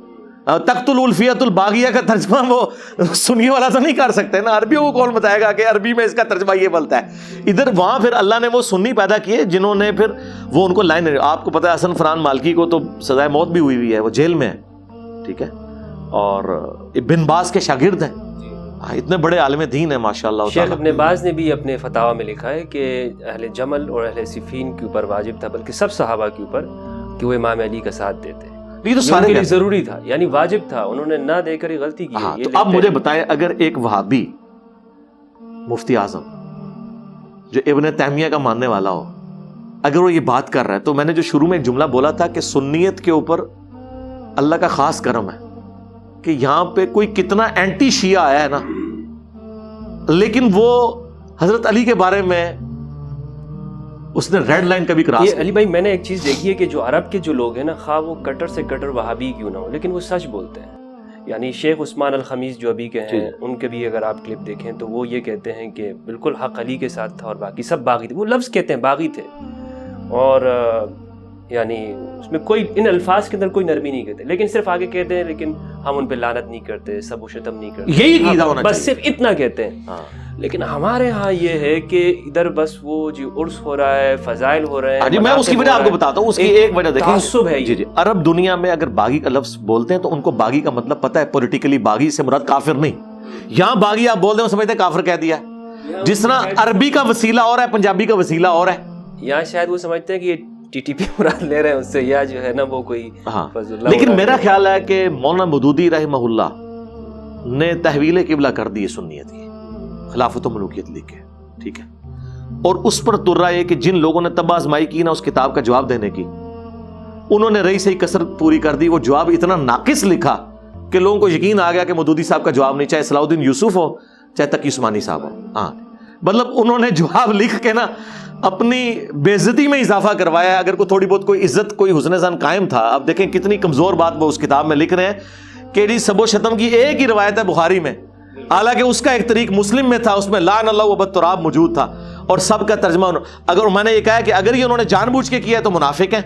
تقتل الفیت الباغیہ کا ترجمہ وہ سنی والا تو نہیں کر سکتے نا, عربیوں کو کون بتائے گا کہ عربی میں اس کا ترجمہ یہ بولتا ہے. ادھر وہاں پھر اللہ نے وہ سنی پیدا کیے جنہوں نے پھر وہ ان کو لائن, آپ کو پتہ ہے حسن فرحان مالکی کو تو سزائے موت بھی ہوئی ہے, وہ جیل میں ہے. ٹھیک ہے, اور ابن باز کے شاگرد ہیں, اتنے بڑے عالم دین ہیں ماشاءاللہ. شیخ ابن باز نے بھی اپنے فتاوی میں لکھا ہے کہ اہل جمل اور اہل صفین کے اوپر واجب تھا, بلکہ سب صحابہ کے اوپر, کہ وہ امام علی کا ساتھ دیتے. یہ تو سارے کے لیے ضروری تھا, یعنی واجب تھا, انہوں نے نہ دے کر ہی غلطی کی. تو اب مجھے بتائیں, اگر ایک وہابی مفتی اعظم جو ابن تیمیہ کا ماننے والا ہو, اگر وہ یہ بات کر رہا ہے, تو میں نے جو شروع میں ایک جملہ بولا تھا کہ سنیت کے اوپر اللہ کا خاص کرم ہے کہ یہاں پہ کوئی کتنا اینٹی شیعہ آیا ہے نا, لیکن وہ حضرت علی کے بارے میں اس نے ریڈ لائن کبھی کراس یہ علی بھائی میں نے ایک چیز دیکھی ہے کہ جو عرب کے جو لوگ ہیں نا، خواہ وہ کٹر سے کٹر وہابی کیوں نہ ہو، لیکن وہ سچ بولتے ہیں. یعنی شیخ عثمان الخمیس جو ابھی کے ہیں، ان کے بھی اگر آپ کلپ دیکھیں تو وہ یہ کہتے ہیں کہ بالکل حق علی کے ساتھ تھا اور باقی سب باغی تھے. وہ لفظ کہتے ہیں باغی تھے، اور یعنی اس میں کوئی ان الفاظ کے اندر کوئی نرمی نہیں کہتے، لیکن صرف آگے کہتے ہیں لیکن ہم ان پہ لعنت نہیں کرتے، سب و شتم نہیں کرتے، یہی عقیدہ ہونا چاہیے، بس صرف اتنا کہتے ہیں. لیکن ہمارے ہاں یہ ہے کہ ادھر بس وہ جی عرس ہو رہا ہے، فضائل ہو رہے ہیں. جی میں اس کی وجہ آپ کو بتاتا ہوں، اس کی ایک وجہ دیکھیں، تعصب ہے. جی عرب دنیا میں اگر باغی کا لفظ بولتے ہیں تو ان کو باغی کا مطلب پتہ ہے، پولیٹیکلی باغی سے مراد کافر نہیں. یہاں باغی آپ بول دیں سمجھتے ہیں کافر کہہ دیا. جس طرح عربی کا وسیلہ اور ہے، پنجابی کا وسیلہ اور ہے. یہاں شاید وہ سمجھتے ہیں کہ یہ ٹی ٹی پی مراد لے رہے ہیں اس سے، یا جو ہے نا وہ کوئی. لیکن میرا خیال ہے کہ مولانا مودودی رحمہ اللہ نے تحویل قبلہ کر دی سنیت کی، خلافت و ملوکیت لکھے، ٹھیک ہے، اور اس پر ترا یہ کہ جن لوگوں نے تب آزمائی کی نا اس کتاب کا جواب دینے کی، انہوں نے رہی صحیح کسر پوری کر دی. وہ جواب اتنا ناقص لکھا کہ لوگوں کو یقین آ گیا کہ مودودی صاحب کا جواب نہیں، چاہے صلاح الدین یوسف ہو چاہے تقی عثمانی صاحب ہو. ہاں مطلب انہوں نے جواب لکھ کے نا اپنی بے عزتی میں اضافہ کروایا. اگر کوئی تھوڑی بہت کوئی عزت کوئی حسن ظن قائم تھا، اب دیکھیں کتنی کمزور بات وہ اس کتاب میں لکھ رہے ہیں کہ جی سب و شتم کی ایک ہی روایت ہے بخاری میں، حالانکہ اس کا ایک طریق مسلم میں تھا، اس میں لعن اللہ و بالتراب موجود تھا، اور سب کا ترجمہ اگر میں نے یہ کہا کہ اگر یہ انہوں نے جان بوجھ کے کیا تو منافق ہیں،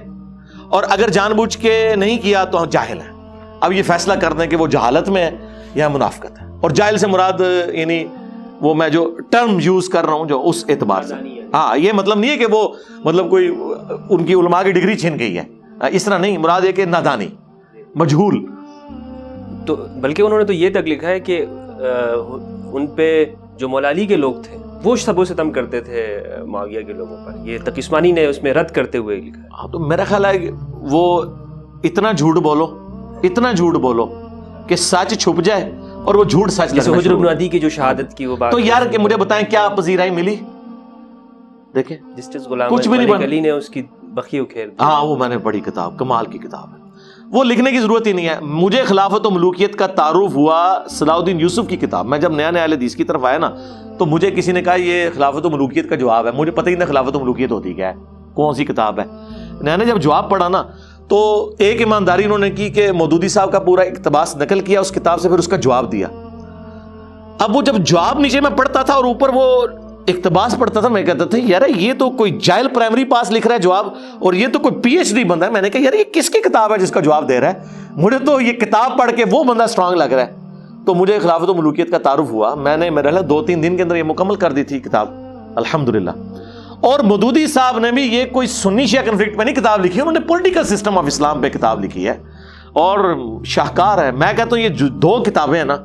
اور اگر جان بوجھ کے نہیں کیا تو جاہل ہیں. اب یہ فیصلہ کر دیں کہ وہ جہالت میں ہے یا منافقت ہے. اور جاہل سے مراد یعنی وہ میں جو ٹرم یوز کر رہا ہوں جو اس اعتبار سے، ہاں یہ مطلب نہیں ہے کہ وہ مطلب کوئی ان کی علماء کی ڈگری چھن گئی ہے، اس طرح نہیں، مراد ہے کہ نادانی، مجہول. تو بلکہ انہوں نے تو یہ تک لکھا ہے کہ ان پہ جو مولا علی کے لوگ تھے وہ سب و ستم کرتے تھے معاویہ کے لوگوں پر. یہ تقی عثمانی نے اس میں رد کرتے ہوئے لکھا ہے. ہاں تو میرا خیال ہے کہ وہ اتنا جھوٹ بولو، اتنا جھوٹ بولو کہ سچ چھپ جائے اور وہ جھوٹ سچ جیسے حجر بن عدی کی جو شہادت کی وہ بات، تو یار کہ مجھے بتائیں کیا پذیرائی ملی؟ دیکھیں جسٹس غلام کچھ بھی نہیں ملک علی نے اس کی بخی اکھیر دی. ہاں وہ میں نے پڑھی کتاب، کمال کی کتاب ہے، وہ لکھنے کی ضرورت ہی نہیں ہے. مجھے خلافت و ملوکیت کا تعارف ہوا صلاح الدین یوسف کی کتاب. میں جب نیا اہل حدیث کی طرف آیا نا تو مجھے کسی نے کہا یہ خلافت و ملوکیت کا جواب ہے. مجھے پتہ ہی نہیں خلافت و ملوکیت ہوتی کیا ہے، کون سی کتاب ہے. میں نے جب جواب پڑھا نا تو ایک ایمانداری انہوں نے کی کہ مودودی صاحب کا پورا اقتباس نقل کیا اس کتاب سے، پھر اس کا جواب دیا. اب وہ جب جواب نیچے میں پڑھتا تھا اور اوپر وہ اقتباس پڑھتا تھا، میں کہتا تھا یار یہ تو کوئی جاہل پرائمری پاس لکھ رہا ہے جواب، اور یہ تو کوئی پی ایچ ڈی بندہ ہے. میں نے کہا یار یہ کس کی کتاب ہے جس کا جواب دے رہا ہے؟ مجھے تو یہ کتاب پڑھ کے وہ بندہ اسٹرانگ لگ رہا ہے. تو مجھے خلافت و ملوکیت کا تعارف ہوا. میں نے میرے خیال 2-3 دن کے اندر یہ مکمل کر دی تھی کتاب الحمدللہ. اور مودودی صاحب نے بھی یہ کوئی سنی شیعہ کنفلکٹ پہ نہیں کتاب لکھی، انہوں نے پولیٹیکل سسٹم آف اسلام پہ کتاب لکھی ہے اور شاہکار ہے. میں کہتا ہوں یہ جو 2 کتابیں ہیں نا،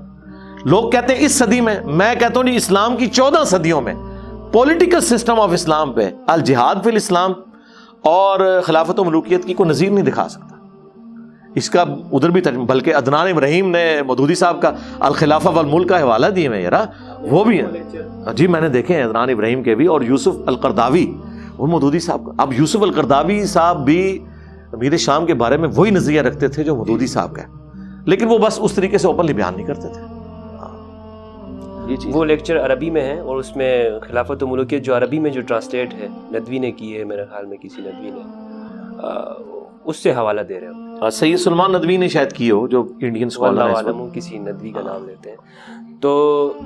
لوگ کہتے ہیں اس صدی میں، میں کہتا ہوں اسلام کی 14 صدیوں میں پولیٹیکل سسٹم آف اسلام پہ الجہاد فی الاسلام اور خلافت و ملوکیت کی کوئی نظیر نہیں دکھا سکتا. اس کا ادھر بھی بلکہ عدنان ابراہیم نے مودودی صاحب کا الخلافہ والملک کا حوالہ دیے ہیں یار، وہ بھی ہیں جی میں نے دیکھے ہیں عدنان ابراہیم کے بھی، اور یوسف القرداوی وہ مودودی صاحب کا. اب یوسف القرداوی صاحب بھی امیر شام کے بارے میں وہی نظریہ رکھتے تھے جو مودودی صاحب کا ہے، لیکن وہ بس اس طریقے سے اوپنلی بیان نہیں کرتے تھے. وہ لیکچر عربی میں ہے اور اس میں خلافت و ملوکیت جو عربی میں جو ٹرانسلیٹ ہے ندوی نے کی ہے، میرے خیال میں کسی ندوی نے اس سے حوالہ دے رہے ہوں. سید سلمان ندوی نے شاید کی ہو، جو انڈین اسکالر ہیں، عالم کسی ندوی کا نام لیتے ہیں. تو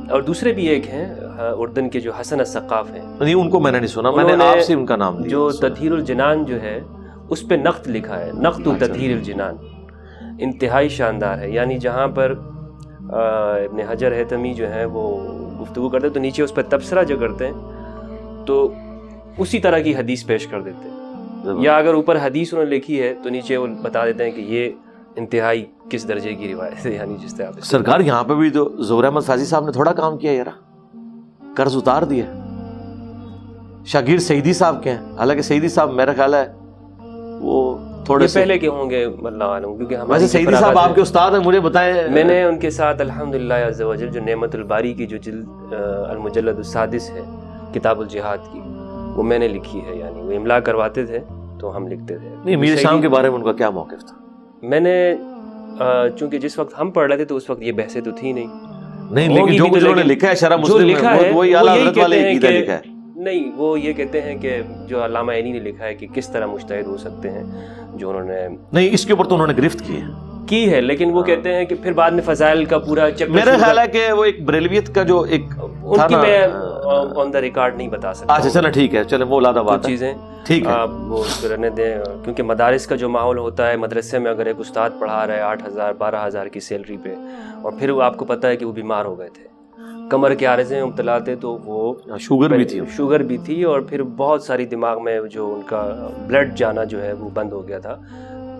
اور دوسرے بھی ایک ہیں اردن کے جو حسن الثقاف ہیں، نہیں ان کو میں نے نہیں سنا، میں نے آپ سے ان کا نام لیا. جو تطہیر الجنان جو ہے اس پہ نقد لکھا ہے، نقد و تطہیر الجنان، انتہائی شاندار ہے. یعنی جہاں پر ابن حجر ہیتمی جو ہیں وہ گفتگو کرتے تو نیچے اس پہ تبصرہ جو کرتے ہیں تو اسی طرح کی حدیث پیش کر دیتے ہیں، یا اگر اوپر حدیث انہوں نے لکھی ہے تو نیچے وہ بتا دیتے ہیں کہ یہ انتہائی کس درجے کی روایت ہے. یعنی جس طرح سرکار یہاں پہ بھی تو ظہور احمد فیضی صاحب نے تھوڑا کام کیا یار، قرض اتار دیا. شاگرد سعیدی صاحب کے ہیں، حالانکہ سعیدی صاحب میرا خیال ہے وہ تھوڑے پہلے کے ہوں گے اللہ عالم، کیونکہ ویسے سعیدی صاحب آپ کے استاد ہیں، مجھے بتائیں. میں نے ان کے ساتھ الحمدللہ عز و جل جو نعمت الباری کی جو جلد المجلد السادس ہے کتاب الجہاد کی، وہ میں نے لکھی ہے. یعنی وہ املا کرواتے تھے تو ہم لکھتے تھے. نہیں میر شام کے بارے میں ان کا کیا موقف تھا؟ میں نے چونکہ جس وقت ہم پڑھ رہے تھے تو اس وقت یہ بحثیں تو تھی نہیں، لیکن جو کچھ انہوں نے لکھا ہے شرح مسلم میں وہی اعلیٰ حضرت والے عقیدہ لکھا ہے. نہیں، وہ یہ کہتے ہیں کہ جو علامہ عینی نے لکھا ہے کہ کس طرح مجتہد ہو سکتے ہیں، جو انہوں نے نہیں اس کے اوپر تو انہوں نے گرفت کی ہے، لیکن وہ کہتے ہیں کہ پھر بعد میں فضائل کا پورا چیپٹر، میرا خیال ہے کہ وہ ایک بریلویت کا جو ایک ان کی میں آن دا ریکارڈ نہیں بتا سکتا. اچھا چلیں ٹھیک ہے، چلیں وہ لادہ بات چیزیں ٹھیک ہے وہ رہنے دیں، کیونکہ مدارس کا جو ماحول ہوتا ہے، مدرسے میں اگر ایک استاد پڑھا رہا ہے 8,000 12,000 کی سیلری پہ، اور پھر وہ آپ کو پتہ ہے کہ وہ بیمار ہو گئے تھے، کمر کے عارضے میں مبتلا تھے، تو وہ شوگر بھی تھی اور پھر بہت ساری دماغ میں جو ان کا بلڈ جانا جو ہے وہ بند ہو گیا تھا.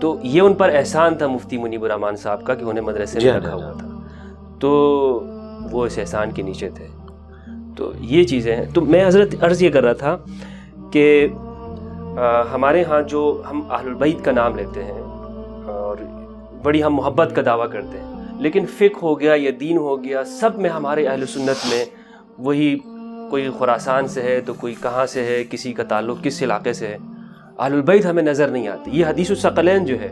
تو یہ ان پر احسان تھا مفتی منیب الرحمان صاحب کا کہ انہیں مدرسے میں رکھا ہوا تھا، تو وہ اس احسان کے نیچے تھے. تو یہ چیزیں ہیں. تو میں حضرت عرض یہ کر رہا تھا کہ ہمارے ہاں جو ہم اہل البیت کا نام لیتے ہیں اور بڑی ہم محبت کا دعویٰ کرتے ہیں، لیکن فقہ ہو گیا یا دین ہو گیا، سب میں ہمارے اہل سنت میں وہی، کوئی خراسان سے ہے تو کوئی کہاں سے ہے، کسی کا تعلق کس علاقے سے ہے، اہل البیت ہمیں نظر نہیں آتی. یہ حدیث الثقلین جو ہے،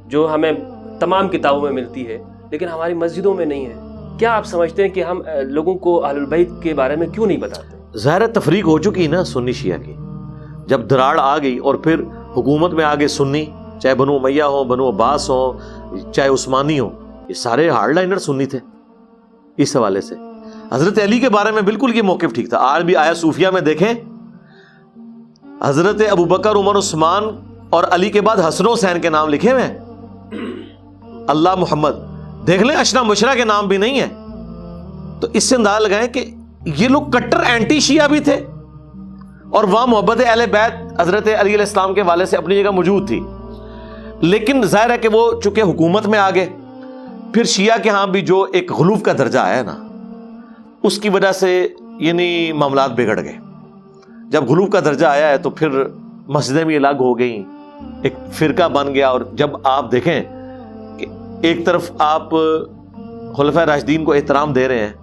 جو ہمیں تمام کتابوں میں ملتی ہے لیکن ہماری مسجدوں میں نہیں ہے. کیا آپ سمجھتے ہیں کہ ہم لوگوں کو اہل البیت کے بارے میں کیوں نہیں بتاتے؟ ظاہر تفریق ہو چکی نا سنی شیعہ کی، جب دراڑ آ گئی اور پھر حکومت میں آگے سنی، چاہے بنو امیہ ہو، بنو عباس ہو، چاہے عثمانی ہو، یہ سارے ہارڈ لائنر سنی تھے. اس حوالے سے حضرت علی کے بارے میں بالکل یہ موقف ٹھیک تھا. آج بھی آیا صوفیہ میں دیکھیں، حضرت ابو بکر، عمر، عثمان اور علی کے بعد حسن و حسین کے نام لکھے ہوئے ہیں، اللہ محمد دیکھ لیں، اشنا مشرا کے نام بھی نہیں ہے. تو اس سے اندازہ لگائیں کہ یہ لوگ کٹر اینٹی شیعہ بھی تھے، اور وہاں محبت اہل بیت حضرت علی علیہ السلام کے والے سے اپنی جگہ موجود تھی. لیکن ظاہر ہے کہ وہ چونکہ حکومت میں آگے، پھر شیعہ کے ہاں بھی جو ایک غلوف کا درجہ آیا نا، اس کی وجہ سے یعنی معاملات بگڑ گئے. جب غلوف کا درجہ آیا ہے تو پھر مسجدیں بھی الگ ہو گئیں، ایک فرقہ بن گیا. اور جب آپ دیکھیں کہ ایک طرف آپ خلفائے راشدین کو احترام دے رہے ہیں،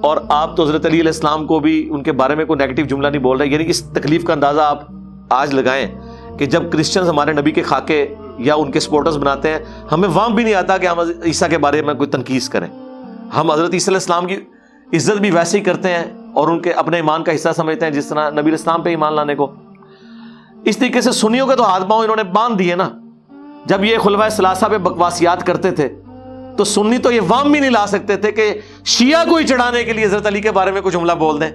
اور آپ تو حضرت علی علیہ السلام کو بھی ان کے بارے میں کوئی نیگیٹو جملہ نہیں بول رہے، یعنی اس تکلیف کا اندازہ آپ آج لگائیں کہ جب کرسچنز ہمارے نبی کے خاکے یا ان کے سپورٹرز بناتے ہیں، ہمیں وہاں بھی نہیں آتا کہ ہم عیسیٰ کے بارے میں کوئی تنقید کریں. ہم حضرت عیسیٰ علیہ السلام کی عزت بھی ویسے ہی کرتے ہیں اور ان کے اپنے ایمان کا حصہ سمجھتے ہیں جس طرح نبی علیہ السلام پہ ایمان لانے کو. اس طریقے سے سنیوں کے تو ہاتھ پاؤں انہوں نے باندھ دیے نا. جب یہ خلفائے ثلاثہ پہ بکواسیات کرتے تھے تو سنی تو یہ وام بھی نہیں لا سکتے تھے کہ شیعہ کو ہی چڑھانے کے لیے حضرت علی کے بارے میں کچھ جملہ بول دیں،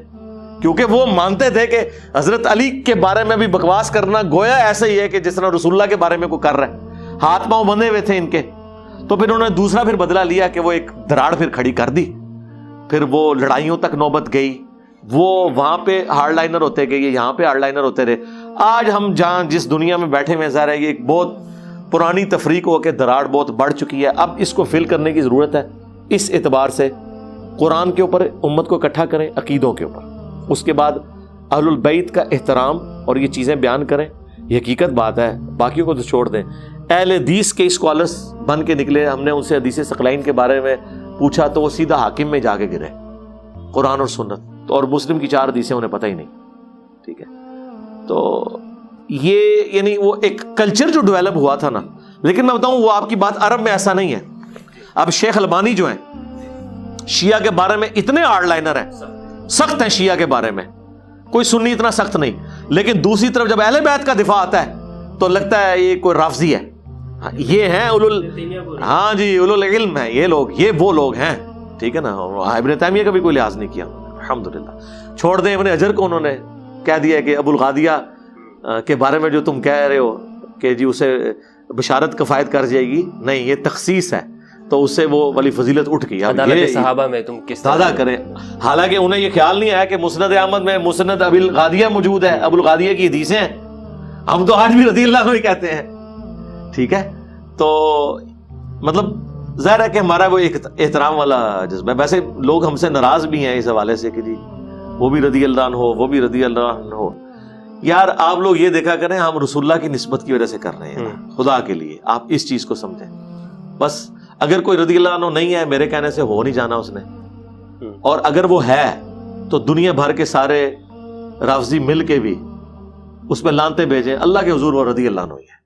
کیونکہ وہ مانتے تھے کہ حضرت علی کے بارے میں بھی بکواس کرنا گویا ایسا ہی ہے کہ جس طرح رسول اللہ کے بارے میں کوئی کر رہا ہے. ہاتھ پاؤں بندھے ہوئے تھے ان کے. تو پھر انہوں نے دوسرا پھر بدلہ لیا کہ وہ ایک دراڑ پھر کھڑی کر دی. پھر وہ لڑائیوں تک نوبت گئی، وہ وہاں پہ ہارڈ لائنر ہوتے گئے، یہاں پہ ہارڈ لائنر ہوتے رہے. آج ہم جہاں جس دنیا میں بیٹھے ہوئے ظاہر ہے یہ ایک بہت پرانی تفریق ہو کے دراڑ بہت بڑھ چکی ہے. اب اس کو فل کرنے کی ضرورت ہے. اس اعتبار سے قرآن کے اوپر امت کو اکٹھا کریں، عقیدوں کے اوپر، اس کے بعد اہل البیت کا احترام اور یہ چیزیں بیان کریں. یہ حقیقت بات ہے، باقیوں کو تو چھوڑ دیں. اہل حدیث کے اسکالرس بن کے نکلے، ہم نے ان سے حدیث ثقلین کے بارے میں پوچھا تو وہ سیدھا حاکم میں جا کے گرے، قرآن اور سنت اور مسلم کی 4 حدیثیں انہیں پتہ ہی نہیں. ٹھیک ہے، تو یہ یعنی وہ ایک کلچر جو ڈیولپ ہوا تھا نا. لیکن میں بتاؤں وہ آپ کی بات عرب میں ایسا نہیں ہے. اب شیخ البانی جو ہیں شیعہ کے بارے میں اتنے ہارڈ لائنر ہیں، سخت ہیں شیعہ کے بارے میں، کوئی سنی اتنا سخت نہیں. لیکن دوسری طرف جب اہل بیت کا دفاع آتا ہے تو لگتا ہے یہ کوئی رافضی ہے. یہ ہیں ہاں جی اولو العلم ہیں یہ لوگ، یہ وہ لوگ ہیں. ٹھیک ہے نا. ابن تیمیہ کا بھی کوئی لحاظ نہیں کیا الحمدللہ. چھوڑ دیں ابن حجر کو، انہوں نے کہہ دیا کہ ابو الغادیہ کے بارے میں جو تم کہہ رہے ہو کہ جی اسے بشارت کفایت کر جائے گی، نہیں یہ تخصیص ہے. تو اس سے وہ ولی فضیلت اٹھ گئی. عدالت صحابہ میں تم کس طرح کریں؟ حالانکہ انہیں یہ خیال نہیں آیا کہ مسند احمد میں مسند ابی الغادیہ موجود ہے، ابو الغادیہ کی حدیثیں ہیں. ہم تو آج بھی رضی اللہ عنہ ہی کہتے ہیں. ٹھیک ہے، تو مطلب ظاہر ہے کہ ہمارا وہ ایک احترام والا جذبہ ہے. ویسے لوگ ہم سے ناراض بھی ہیں اس حوالے سے کہ جی وہ بھی رضی اللہ عنہ ہو، وہ بھی رضی اللہ عنہ ہو. یار آپ لوگ یہ دیکھا کریں ہم رسول اللہ کی نسبت کی وجہ سے کر رہے ہیں، خدا کے لیے آپ اس چیز کو سمجھیں. بس اگر کوئی رضی اللہ عنہ نہیں ہے میرے کہنے سے ہو نہیں جانا اس نے، اور اگر وہ ہے تو دنیا بھر کے سارے رافضی مل کے بھی اس میں لانتے بھیجیں، اللہ کے حضور وہ رضی اللہ عنہ ہے.